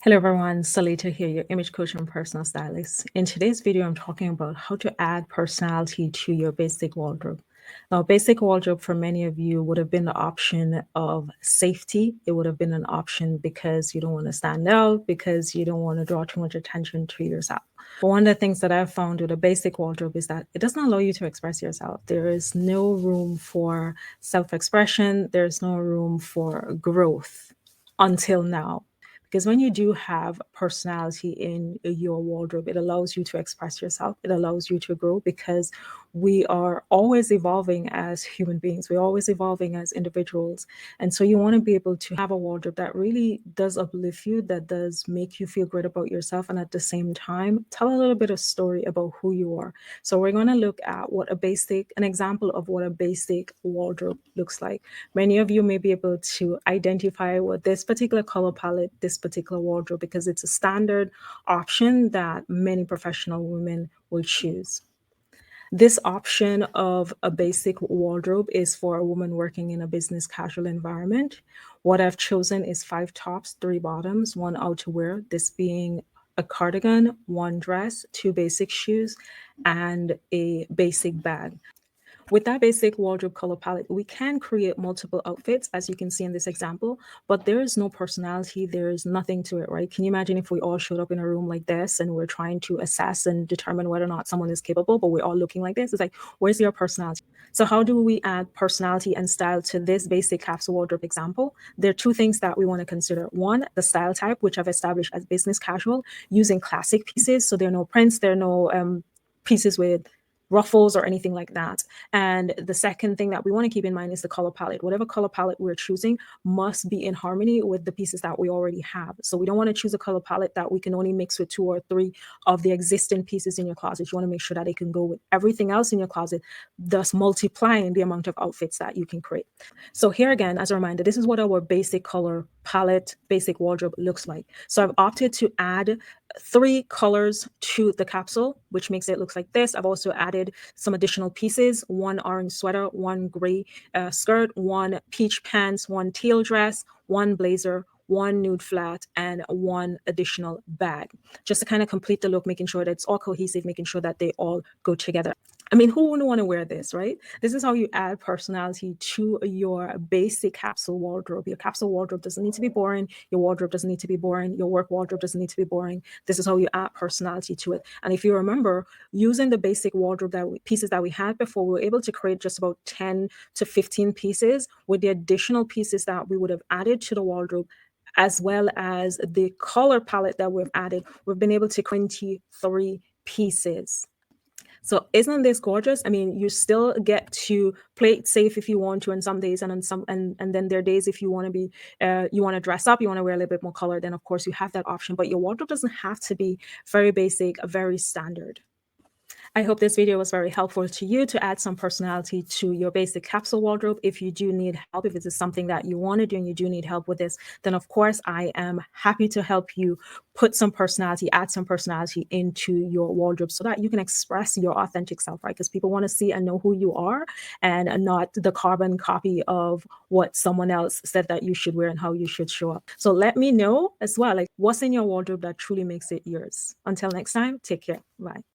Hello everyone, Salita here, your image coach and personal stylist. In today's video, I'm talking about how to add personality to your basic wardrobe. Now, basic wardrobe for many of you would have been the option of safety. It would have been an option because you don't want to stand out, because you don't want to draw too much attention to yourself. But one of the things that I've found with a basic wardrobe is that it doesn't allow you to express yourself. There is no room for self-expression. There's no room for growth until now. Because when you do have personality in your wardrobe, it allows you to express yourself. It allows you to grow because we are always evolving as human beings. We're always evolving as individuals. And so you want to be able to have a wardrobe that really does uplift you, that does make you feel great about yourself. And at the same time, tell a little bit of story about who you are. So we're going to look at an example of what a basic wardrobe looks like. Many of you may be able to identify with this particular color palette, this particular wardrobe, because it's a standard option that many professional women will choose. This option of a basic wardrobe is for a woman working in a business casual environment. What I've chosen is 5 tops, 3 bottoms, 1 outerwear, this being a cardigan, 1 dress, 2 basic shoes, and a basic bag. With that basic wardrobe color palette, we can create multiple outfits, as you can see in this example, but there is no personality. There is nothing to it, right? Can you imagine if we all showed up in a room like this and we're trying to assess and determine whether or not someone is capable, but we're all looking like this? It's like, where's your personality? So how do we add personality and style to this basic capsule wardrobe example? There are 2 things that we want to consider. 1, the style type, which I've established as business casual, using classic pieces. So there are no prints, there are no pieces with ruffles or anything like that. And the second thing that we want to keep in mind is the color palette. Whatever color palette we're choosing must be in harmony with the pieces that we already have. So we don't want to choose a color palette that we can only mix with 2 or 3 of the existing pieces in your closet. You want to make sure that it can go with everything else in your closet, thus multiplying the amount of outfits that you can create. So here again, as a reminder, this is what our basic color palette, basic wardrobe looks like. So I've opted to add 3 colors to the capsule, which makes it look like this. I've also added some additional pieces: 1 orange sweater, 1 gray skirt, 1 peach pants, 1 teal dress, 1 blazer, 1 nude flat, and 1 additional bag, just to kind of complete the look, making sure that it's all cohesive, making sure that they all go together. I mean, who wouldn't want to wear this, right? This is how you add personality to your basic capsule wardrobe. Your capsule wardrobe doesn't need to be boring. Your wardrobe doesn't need to be boring. Your work wardrobe doesn't need to be boring. This is how you add personality to it. And if you remember, using the basic wardrobe pieces that we had before, we were able to create just about 10 to 15 pieces. With the additional pieces that we would have added to the wardrobe, as well as the color palette that we've added, we've been able to 23 pieces. So isn't this gorgeous? I mean, you still get to play it safe if you want to on some days, and on some and then there are days if you want to be you want to dress up, you want to wear a little bit more color, then of course you have that option. But your wardrobe doesn't have to be very basic, very standard. I hope this video was very helpful to you to add some personality to your basic capsule wardrobe. If you do need help, if this is something that you want to do and you do need help with this, then of course I am happy to help you put some personality, add some personality into your wardrobe so that you can express your authentic self, right? Because people want to see and know who you are and not the carbon copy of what someone else said that you should wear and how you should show up. So let me know as well, like, what's in your wardrobe that truly makes it yours. Until next time, take care. Bye.